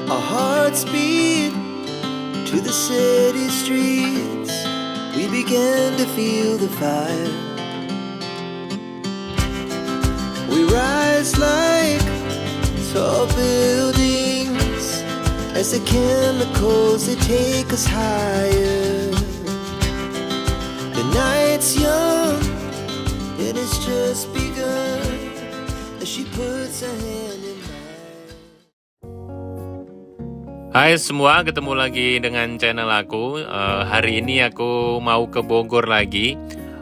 Our hearts beat to the city streets. We began to feel the fire. We rise like tall buildings as the chemicals, they take us higher. The night's young and it's just begun as she puts her hand in mine. Hai semua, ketemu lagi dengan channel aku. Hari ini aku mau ke Bogor lagi.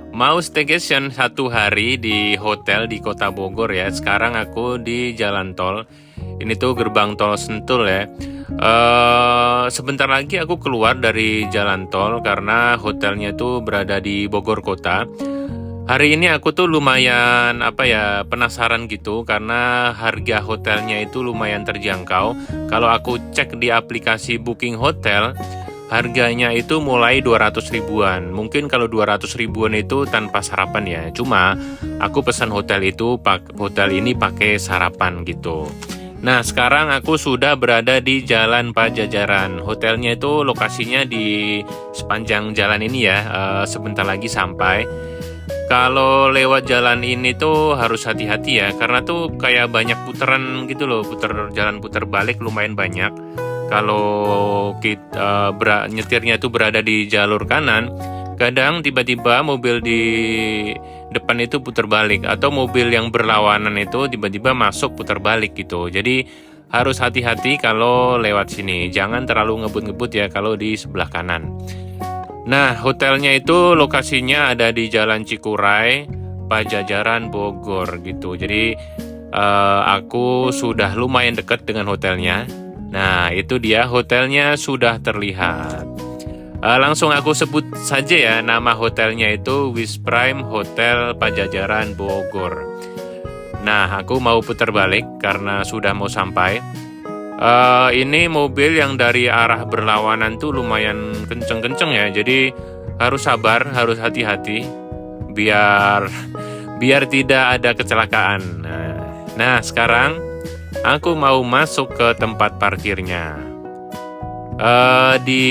Mau staycation 1 hari di hotel di kota Bogor ya. Sekarang aku di jalan tol. Ini tuh gerbang tol Sentul ya. Sebentar lagi aku keluar dari jalan tol karena hotelnya tuh berada di Bogor kota. Hari ini aku tuh lumayan penasaran gitu karena harga hotelnya itu lumayan terjangkau. Kalau aku cek di aplikasi booking hotel, harganya itu mulai 200 ribuan. Mungkin kalau 200 ribuan itu tanpa sarapan ya. Cuma aku pesan hotel ini pakai sarapan gitu. Nah, sekarang aku sudah berada di Jalan Pajajaran. Hotelnya itu lokasinya di sepanjang jalan ini ya. Sebentar lagi sampai. Kalau lewat jalan ini tuh harus hati-hati ya, karena tuh kayak banyak putaran gitu loh, jalan putar balik lumayan banyak. Kalau kita nyetirnya tuh berada di jalur kanan, kadang tiba-tiba mobil di depan itu putar balik, atau mobil yang berlawanan itu tiba-tiba masuk putar balik gitu. Jadi harus hati-hati kalau lewat sini, jangan terlalu ngebut-ngebut ya kalau di sebelah kanan. Nah, hotelnya itu lokasinya ada di Jalan Cikuray, Pajajaran, Bogor gitu. Jadi aku sudah lumayan dekat dengan hotelnya. Nah, itu dia hotelnya sudah terlihat. Langsung aku sebut saja ya, nama hotelnya itu Wisprime Hotel Pajajaran, Bogor. Nah, aku mau putar balik karena sudah mau sampai. Ini mobil yang dari arah berlawanan tuh lumayan kenceng-kenceng ya, jadi harus sabar, harus hati-hati biar tidak ada kecelakaan. Nah, sekarang aku mau masuk ke tempat parkirnya. Di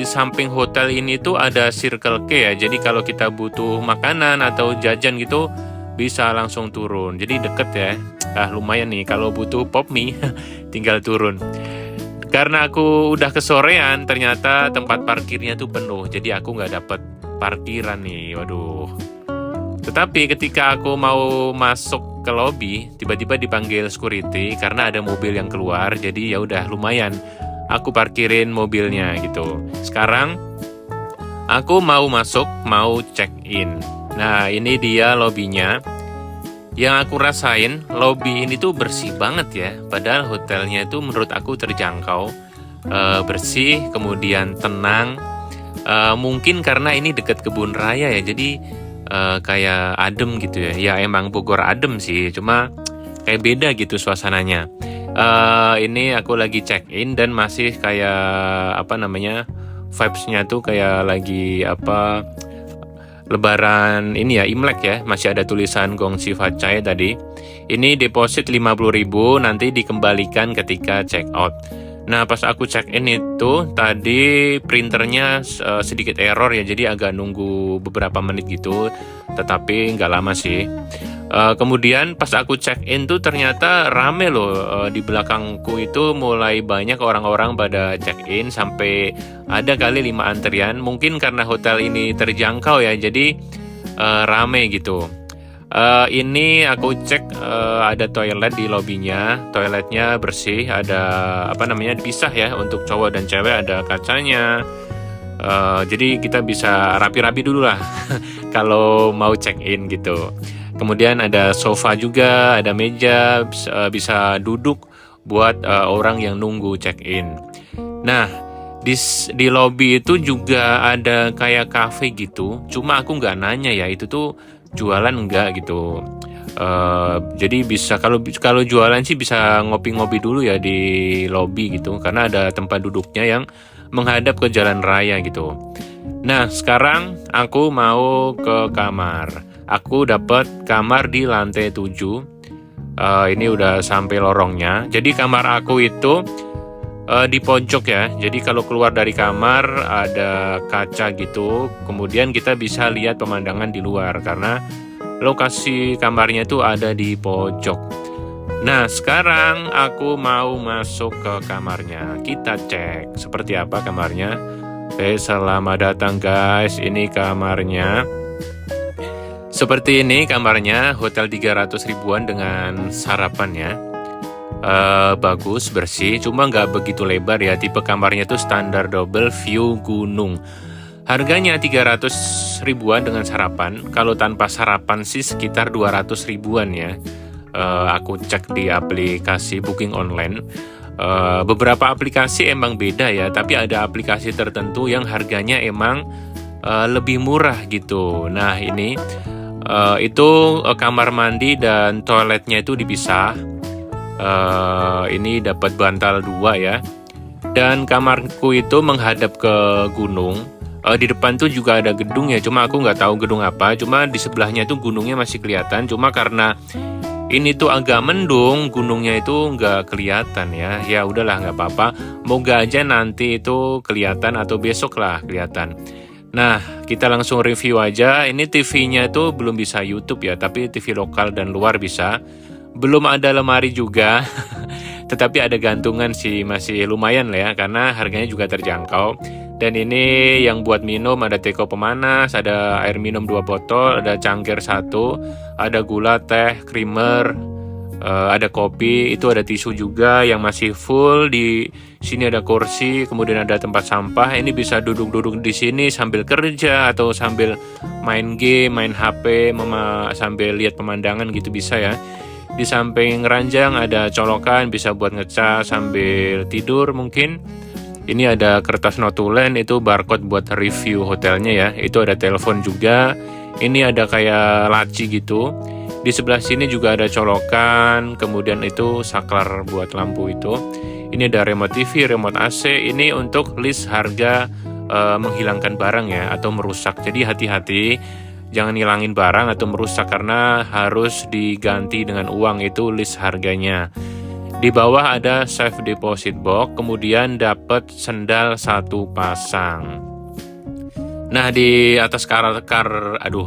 samping hotel ini tuh ada Circle K ya, jadi kalau kita butuh makanan atau jajan gitu bisa langsung turun, jadi deket ya. Lumayan nih, kalau butuh pop mie tinggal turun. Karena aku udah kesorean, ternyata tempat parkirnya tuh penuh, jadi aku nggak dapet parkiran nih, waduh. Tetapi ketika aku mau masuk ke lobby, tiba-tiba dipanggil security karena ada mobil yang keluar, jadi ya udah lumayan, aku parkirin mobilnya gitu. Sekarang aku mau masuk, mau check in. Nah, ini dia lobbynya. Yang aku rasain, lobby ini tuh bersih banget ya. Padahal hotelnya itu menurut aku terjangkau, bersih, kemudian tenang. Mungkin karena ini dekat kebun raya ya, jadi kayak adem gitu ya. Ya emang Bogor adem sih, cuma kayak beda gitu suasananya. Ini aku lagi check in dan masih kayak vibes-nya tuh kayak lagi Lebaran ini ya, Imlek ya, masih ada tulisan Gongsi Facai tadi. Ini deposit 50.000, nanti dikembalikan ketika check out. Nah, pas aku check in itu tadi printernya sedikit error ya, jadi agak nunggu beberapa menit gitu, tetapi nggak lama sih. Kemudian pas aku check in tuh ternyata rame loh, di belakangku itu mulai banyak orang-orang pada check in, sampai ada kali 5 antrian. Mungkin karena hotel ini terjangkau ya, jadi rame gitu. Ini aku cek ada toilet di lobbynya, toiletnya bersih, ada dipisah ya untuk cowok dan cewek, ada kacanya. Jadi kita bisa rapi-rapi dulu lah kalau mau check in gitu. Kemudian ada sofa juga, ada meja, bisa duduk buat orang yang nunggu check in. Nah, di lobby itu juga ada kayak cafe gitu. Cuma aku nggak nanya ya, itu tuh jualan enggak gitu. Jadi bisa kalau jualan sih bisa ngopi-ngopi dulu ya di lobby gitu, karena ada tempat duduknya yang menghadap ke jalan raya gitu. Nah, sekarang aku mau ke kamar. Aku dapat kamar di lantai 7. Ini udah sampai lorongnya. Jadi kamar aku itu di pojok ya. Jadi kalau keluar dari kamar ada kaca gitu, kemudian kita bisa lihat pemandangan di luar karena lokasi kamarnya itu ada di pojok. Nah, sekarang aku mau masuk ke kamarnya. Kita cek seperti apa kamarnya. Oke, selamat datang guys. Ini kamarnya. Seperti ini kamarnya, hotel 300 ribuan dengan sarapannya. Bagus, bersih, cuma nggak begitu lebar ya. Tipe kamarnya tuh standar double view gunung. Harganya 300 ribuan dengan sarapan. Kalau tanpa sarapan sih sekitar 200 ribuan ya. Aku cek di aplikasi booking online. Beberapa aplikasi emang beda ya, tapi ada aplikasi tertentu yang harganya emang lebih murah gitu. Nah ini itu kamar mandi dan toiletnya itu dipisah. Ini dapat bantal 2 ya. Dan kamarku itu menghadap ke gunung. Di depan tuh juga ada gedung ya, cuma aku nggak tahu gedung apa. Cuma di sebelahnya itu gunungnya masih kelihatan. Cuma karena ini tuh agak mendung, gunungnya itu nggak kelihatan ya. Ya udahlah, nggak apa-apa. Moga aja nanti itu kelihatan atau besok lah kelihatan. Nah, kita langsung review aja. Ini TV-nya itu belum bisa YouTube ya, tapi TV lokal dan luar bisa. Belum ada lemari juga, tetapi ada gantungan sih, masih lumayan lah ya, karena harganya juga terjangkau. Dan ini yang buat minum ada teko pemanas, ada air minum 2 botol, ada cangkir 1, ada gula, teh, creamer, ada kopi, itu ada tisu juga yang masih full. Di sini ada kursi, kemudian ada tempat sampah. Ini bisa duduk-duduk di sini sambil kerja atau sambil main game, main HP, sambil lihat pemandangan gitu bisa ya. Di samping ranjang ada colokan, bisa buat ngecas sambil tidur mungkin. Ini ada kertas notulen, itu barcode buat review hotelnya ya. Itu ada telepon juga. Ini ada kayak laci gitu. Di sebelah sini juga ada colokan, kemudian itu saklar buat lampu itu. Ini ada remote TV, remote AC. Ini untuk list harga menghilangkan barang ya, atau merusak. Jadi hati-hati. Jangan ngilangin barang atau merusak karena harus diganti dengan uang, itu list harganya. Di bawah ada safe deposit box, kemudian dapat sendal 1 pasang. Nah, di atas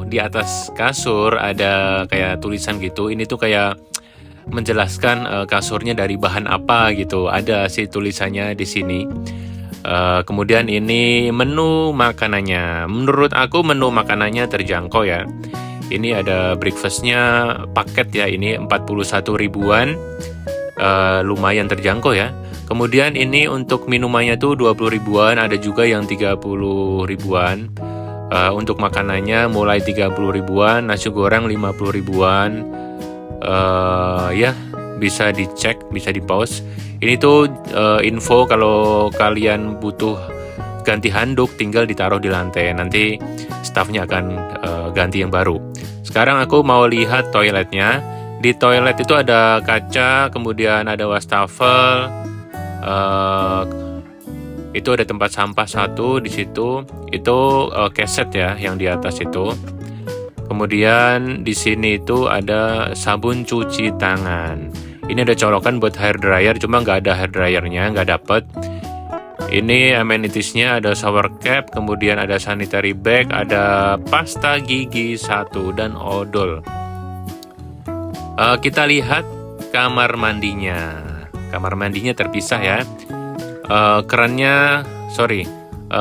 di atas kasur ada kayak tulisan gitu. Ini tuh kayak menjelaskan kasurnya dari bahan apa gitu. Ada sih tulisannya di sini. Kemudian ini menu makanannya. Menurut aku menu makanannya terjangkau ya. Ini ada breakfastnya paket ya, ini 41 ribuan. Lumayan terjangkau ya. Kemudian ini untuk minumannya tuh 20 ribuan, ada juga yang 30 ribuan. Untuk makanannya mulai 30 ribuan, nasi goreng 50 ribuan. Ya, bisa dicek, bisa di-pause. Ini tuh info kalau kalian butuh ganti handuk tinggal ditaruh di lantai. Nanti stafnya akan ganti yang baru. Sekarang aku mau lihat toiletnya. Di toilet itu ada kaca, kemudian ada wastafel. Itu ada tempat sampah 1 di situ. Itu keset ya yang di atas itu. Kemudian di sini itu ada sabun cuci tangan. Ini ada colokan buat hair dryer, cuma nggak ada hair dryernya, nggak dapet. Ini amenitiesnya ada shower cap, kemudian ada sanitary bag, ada pasta gigi 1 dan odol. Kita lihat kamar mandinya. Kamar mandinya terpisah ya.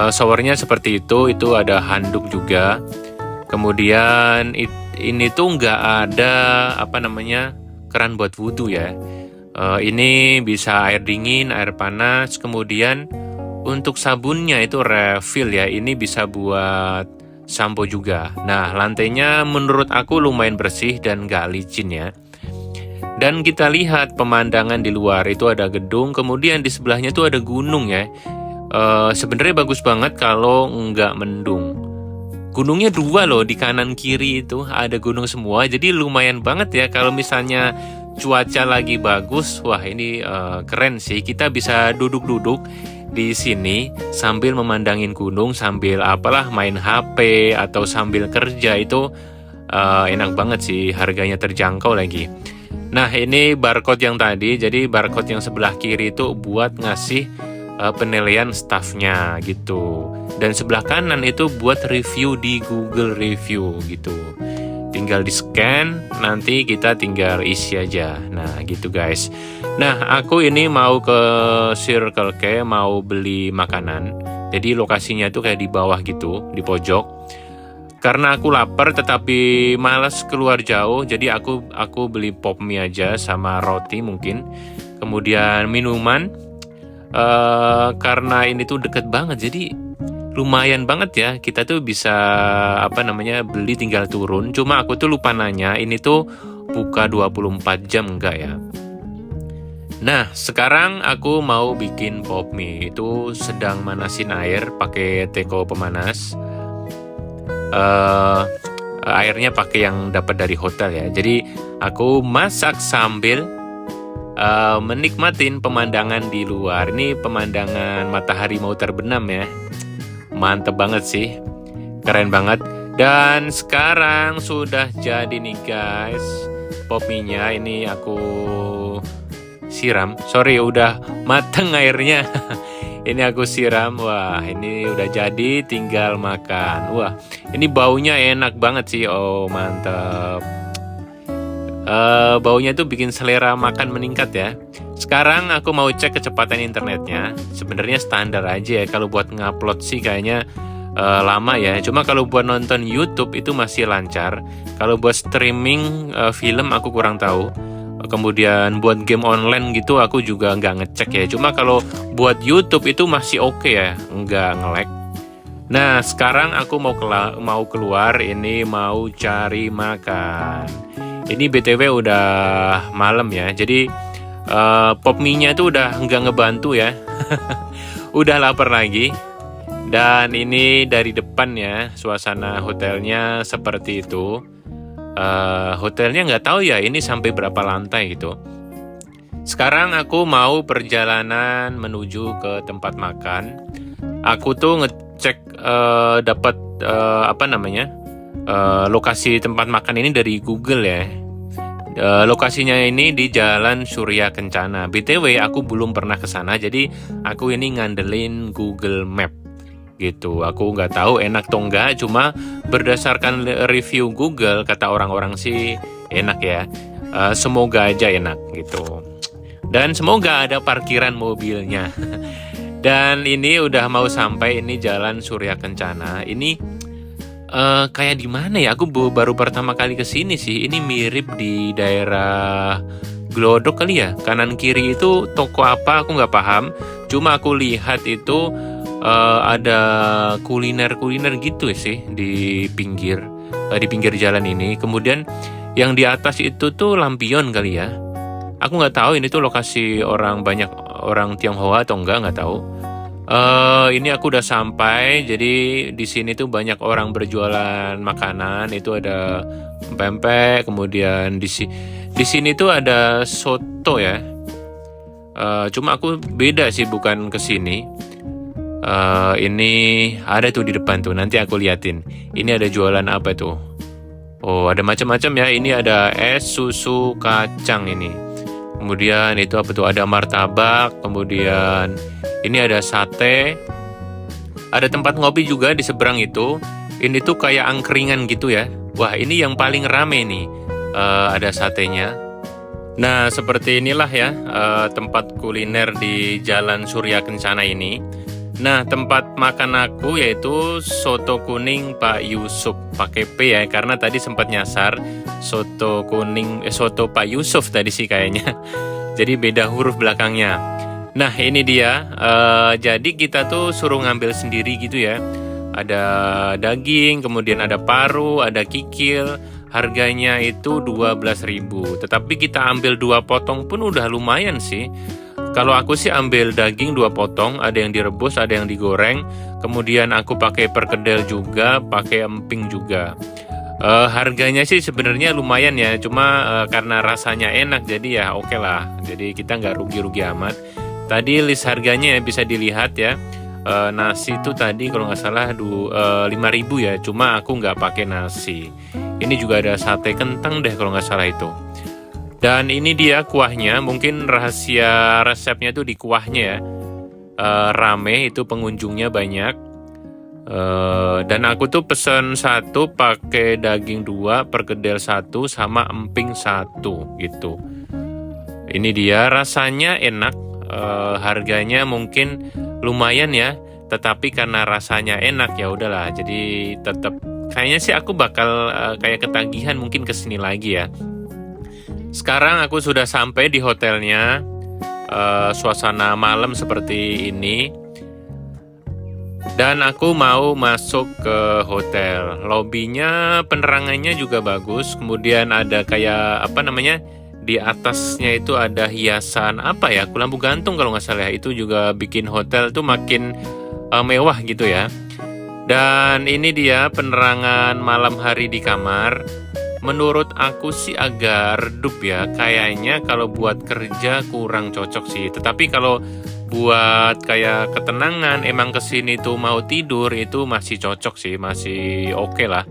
Showernya seperti itu ada handuk juga. Kemudian ini tuh nggak ada keran buat wudhu ya. Ini bisa air dingin, air panas. Kemudian untuk sabunnya itu refill ya. Ini bisa buat sampo juga. Nah, lantainya menurut aku lumayan bersih dan gak licin ya. Dan kita lihat pemandangan di luar itu ada gedung, kemudian di sebelahnya itu ada gunung ya. Sebenarnya bagus banget kalau nggak mendung. Gunungnya 2 loh, di kanan kiri itu ada gunung semua. Jadi lumayan banget ya kalau misalnya cuaca lagi bagus. Wah, ini keren sih. Kita bisa duduk-duduk di sini sambil memandangin gunung, sambil main HP atau sambil kerja. Itu enak banget sih, harganya terjangkau lagi. Nah, ini barcode yang tadi. Jadi barcode yang sebelah kiri itu buat ngasih penilaian staffnya gitu. Dan sebelah kanan itu buat review di Google Review gitu. Tinggal di scan, nanti kita tinggal isi aja. Nah gitu guys. Nah aku ini mau ke Circle K, mau beli makanan. Jadi lokasinya tuh kayak di bawah gitu, di pojok. Karena aku lapar tetapi malas keluar jauh, jadi aku beli pop mie aja sama roti mungkin. Kemudian minuman. Karena ini tuh deket banget, jadi lumayan banget ya, kita tuh bisa beli tinggal turun. Cuma aku tuh lupa nanya, ini tuh buka 24 jam enggak ya. Nah sekarang aku mau bikin pop mie. Itu sedang manasin air pakai teko pemanas. Airnya pakai yang dapat dari hotel ya. Jadi aku masak sambil menikmatin pemandangan di luar. Ini pemandangan matahari mau terbenam ya. Mantep banget sih, keren banget. Dan sekarang sudah jadi nih guys, pop mie-nya ini aku siram. Sorry, udah mateng airnya. Ini aku siram. Wah, ini udah jadi, tinggal makan. Wah, ini baunya enak banget sih. Oh, mantap. Baunya tuh bikin selera makan meningkat ya. Sekarang aku mau cek kecepatan internetnya. Sebenarnya standar aja ya. Kalau buat ngupload sih kayaknya lama ya. Cuma kalau buat nonton YouTube itu masih lancar. Kalau buat streaming film aku kurang tahu. Kemudian buat game online gitu aku juga nggak ngecek ya. Cuma kalau buat YouTube itu masih oke ya, nggak nge-lag. Nah sekarang aku mau keluar. Ini mau cari makan. Ini BTW udah malam ya. Jadi pop mie-nya itu udah nggak ngebantu ya. Udah lapar lagi. Dan ini dari depan ya, suasana hotelnya seperti itu. Hotelnya nggak tahu ya ini sampai berapa lantai gitu. Sekarang aku mau perjalanan menuju ke tempat makan. Aku tuh ngecek dapat lokasi tempat makan ini dari Google ya. Lokasinya ini di Jalan Surya Kencana. BTW aku belum pernah ke sana, jadi aku ini ngandelin Google Map gitu. Aku nggak tahu enak atau enggak, cuma berdasarkan review Google kata orang-orang sih enak ya. Semoga aja enak gitu. Dan semoga ada parkiran mobilnya. Dan ini udah mau sampai, ini Jalan Surya Kencana. Ini kayak di mana ya? Aku baru pertama kali kesini sih. Ini mirip di daerah Glodok kali ya. Kanan kiri itu toko apa? Aku nggak paham. Cuma aku lihat itu ada kuliner gitu sih di pinggir jalan ini. Kemudian yang di atas itu tuh lampion kali ya. Aku nggak tahu ini tuh lokasi banyak orang Tionghoa atau nggak tahu. Ini aku udah sampai. Jadi di sini tuh banyak orang berjualan makanan. Itu ada pempek, kemudian di sini tuh ada soto ya. Cuma aku beda sih, bukan ke sini. Ini ada tuh di depan tuh. Nanti aku liatin. Ini ada jualan apa tuh? Oh, ada macam-macam ya. Ini ada es susu kacang ini. Kemudian itu apa tuh? Ada martabak. Kemudian ini ada sate. Ada tempat ngopi juga di seberang itu. Ini tuh kayak angkringan gitu ya. Wah, ini yang paling rame nih. Ada satenya. Nah, seperti inilah ya tempat kuliner di Jalan Surya Kencana ini. Nah, tempat makan aku yaitu soto kuning Pak Yusuf, pakai P ya, karena tadi sempat nyasar soto Pak Yusuf tadi sih kayaknya. Jadi beda huruf belakangnya. Nah, ini dia. Jadi kita tuh suruh ngambil sendiri gitu ya. Ada daging, kemudian ada paru, ada kikil. Harganya itu 12.000. Tetapi kita ambil 2 potong pun udah lumayan sih. Kalau aku sih ambil daging 2 potong, ada yang direbus, ada yang digoreng. Kemudian aku pakai perkedel juga, pakai emping juga. Harganya sih sebenarnya lumayan ya, cuma karena rasanya enak jadi ya oke lah. Jadi kita nggak rugi-rugi amat. Tadi list harganya ya bisa dilihat ya. Nasi itu tadi kalau nggak salah 5.000 ya, cuma aku nggak pakai nasi. Ini juga ada sate kentang deh kalau nggak salah itu. Dan ini dia kuahnya, mungkin rahasia resepnya tuh di kuahnya ya. rame, itu pengunjungnya banyak. Dan aku tuh pesen satu pakai daging 2, perkedel 1, sama emping 1 gitu. Ini dia, rasanya enak, harganya mungkin lumayan ya, tetapi karena rasanya enak ya udahlah, jadi tetap kayaknya sih aku bakal kayak ketagihan mungkin kesini lagi ya. Sekarang aku sudah sampai di hotelnya, suasana malam seperti ini. Dan aku mau masuk ke hotel. Lobinya penerangannya juga bagus. Kemudian ada kayak di atasnya itu ada hiasan lampu gantung kalau nggak salah. Itu juga bikin hotel tuh makin mewah gitu ya. Dan ini dia penerangan malam hari di kamar. Menurut aku sih agak redup ya. Kayaknya kalau buat kerja kurang cocok sih. Tetapi kalau buat kayak ketenangan, emang kesini tuh mau tidur, itu masih cocok sih, masih oke lah.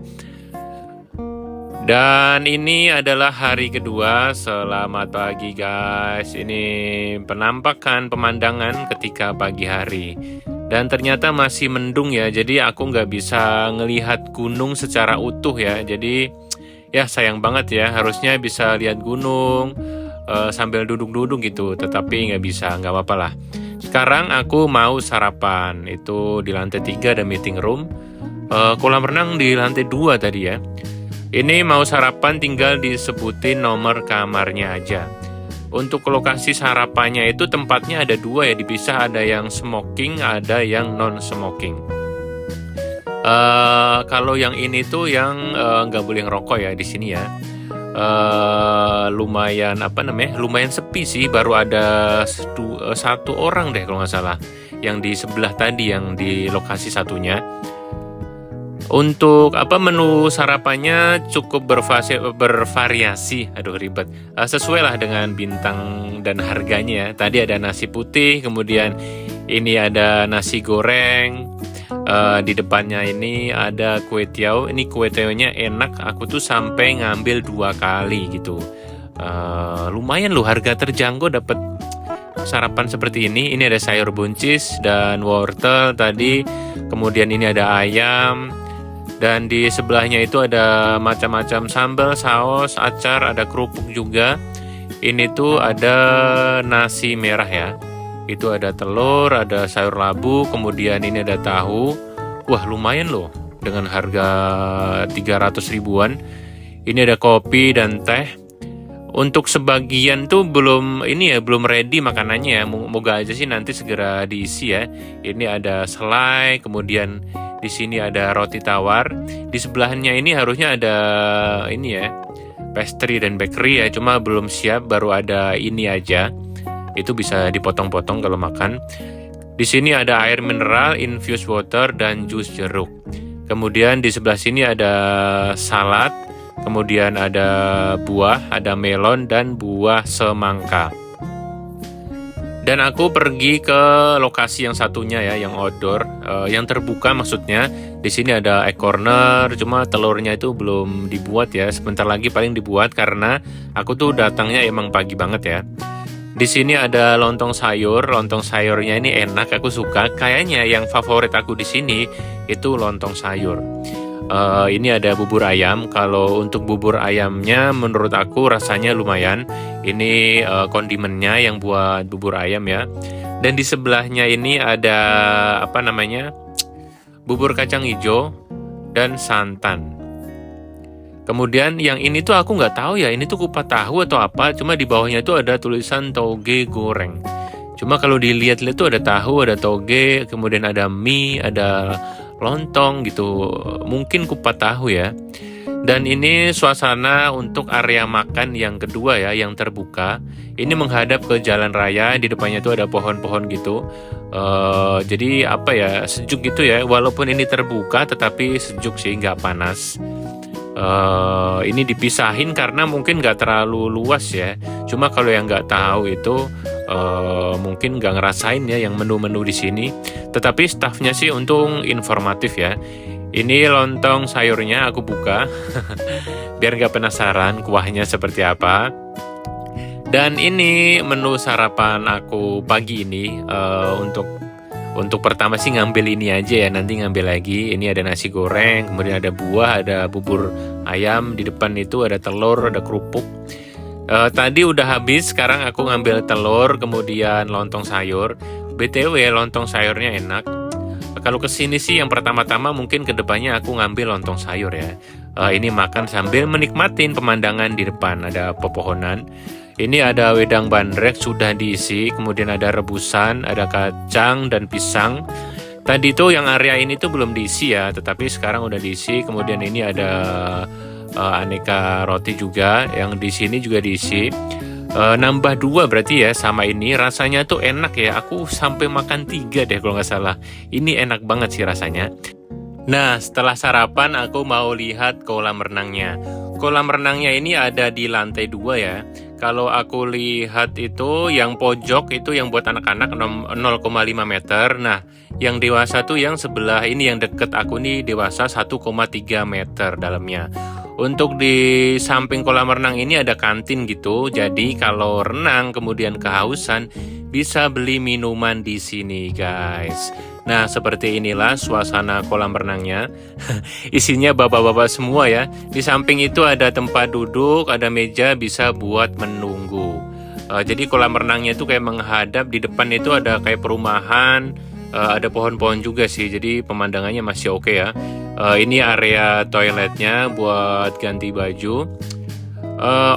Dan ini adalah hari kedua. Selamat pagi guys. Ini penampakan pemandangan ketika pagi hari. Dan ternyata masih mendung ya, jadi aku nggak bisa ngelihat gunung secara utuh ya. Jadi ya sayang banget ya, harusnya bisa lihat gunung sambil duduk-duduk gitu, tetapi nggak bisa, nggak apa-apa lah. Sekarang aku mau sarapan, itu di lantai 3 ada meeting room, kolam renang di lantai 2 tadi ya. Ini mau sarapan tinggal disebutin nomor kamarnya aja. Untuk lokasi sarapannya itu tempatnya ada 2 ya, dipisah, ada yang smoking, ada yang non-smoking. Kalau yang ini tuh yang nggak boleh ngerokok ya di sini ya. Lumayan lumayan sepi sih, baru ada 1 orang deh kalau nggak salah, yang di sebelah tadi, yang di lokasi satunya. Untuk menu sarapannya cukup bervariasi, ribet. Sesuai lah dengan bintang dan harganya ya. Tadi ada nasi putih, kemudian ini ada nasi goreng. Di depannya ini ada kue tiaw. Ini kue tiawnya enak, aku tuh sampai ngambil 2 kali gitu. Lumayan loh, harga terjangkau dapat sarapan seperti ini. Ini ada sayur buncis dan wortel tadi. Kemudian ini ada ayam. Dan di sebelahnya itu ada macam-macam sambal, saus, acar, ada kerupuk juga. Ini tuh ada nasi merah ya. Itu ada telur, ada sayur labu, kemudian ini ada tahu. Wah, lumayan loh dengan harga 300 ribuan. Ini ada kopi dan teh. Untuk sebagian tuh belum ready makanannya ya. Moga aja sih nanti segera diisi ya. Ini ada selai, kemudian di sini ada roti tawar. Di sebelahnya ini harusnya ada pastry dan bakery ya. Cuma belum siap, baru ada ini aja. Itu bisa dipotong-potong kalau makan. Di sini ada air mineral, infused water, dan jus jeruk. Kemudian di sebelah sini ada salad, kemudian ada buah, ada melon dan buah semangka. Dan aku pergi ke lokasi yang satunya ya, yang outdoor, yang terbuka maksudnya. Di sini ada egg corner, cuma telurnya itu belum dibuat ya. Sebentar lagi paling dibuat karena aku tuh datangnya emang pagi banget ya. Di sini ada lontong sayur. Lontong sayurnya ini enak, aku suka. Kayaknya yang favorit aku di sini itu lontong sayur. Ini ada bubur ayam. Kalau untuk bubur ayamnya menurut aku rasanya lumayan. Ini kondimennya yang buat bubur ayam ya. Dan di sebelahnya ini ada bubur kacang hijau dan santan. Kemudian yang ini tuh aku nggak tahu ya, ini tuh kupat tahu atau apa. Cuma di bawahnya itu ada tulisan toge goreng. Cuma kalau dilihat-lihat tuh ada tahu, ada toge, kemudian ada mie, ada lontong gitu. Mungkin kupat tahu ya. Dan ini suasana untuk area makan yang kedua ya, yang terbuka. Ini menghadap ke jalan raya, di depannya tuh ada pohon-pohon gitu. Jadi sejuk gitu ya. Walaupun ini terbuka, tetapi sejuk sih, nggak panas. Ini dipisahin karena mungkin nggak terlalu luas ya. Cuma kalau yang nggak tahu itu mungkin nggak ngerasain ya yang menu-menu di sini. Tetapi staffnya sih untung informatif ya. Ini lontong sayurnya aku buka biar nggak penasaran kuahnya seperti apa. Dan ini menu sarapan aku pagi ini untuk Untuk pertama sih ngambil ini aja ya, nanti ngambil lagi. Ini ada nasi goreng, kemudian ada buah, ada bubur ayam, di depan itu ada telur, ada kerupuk. Tadi udah habis, sekarang aku ngambil telur, kemudian lontong sayur. BTW lontong sayurnya enak. Kalau kesini sih yang pertama-tama mungkin kedepannya aku ngambil lontong sayur ya. Ini makan sambil menikmatin pemandangan di depan, ada pepohonan. Ini ada wedang bandrek sudah diisi, kemudian ada rebusan, ada kacang dan pisang. Tadi tuh yang area ini tuh belum diisi ya, tetapi sekarang udah diisi. Kemudian ini ada aneka roti juga, yang di sini juga diisi. Nambah 2 berarti ya sama ini, rasanya tuh enak ya. Aku sampai makan 3 deh kalau nggak salah. Ini enak banget sih rasanya. Nah, setelah sarapan aku mau lihat kolam renangnya. Kolam renangnya ini ada di lantai 2 ya. Kalau aku lihat itu yang pojok itu yang buat anak-anak 0,5 meter. Nah, yang dewasa tuh yang sebelah ini yang deket aku nih dewasa 1,3 meter dalamnya. Untuk di samping kolam renang ini ada kantin gitu. Jadi kalau renang kemudian kehausan bisa beli minuman di sini, guys. Nah, seperti inilah suasana kolam renangnya. Isinya bapak-bapak semua ya. Di samping itu ada tempat duduk, ada meja bisa buat menunggu. Jadi kolam renangnya itu kayak menghadap, di depan itu ada kayak perumahan, ada pohon-pohon juga sih. Jadi pemandangannya masih oke ya. Ini area toiletnya buat ganti baju.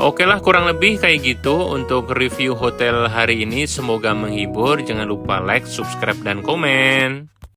Oke lah, kurang lebih kayak gitu untuk review hotel hari ini. Semoga menghibur. Jangan lupa like, subscribe, dan komen.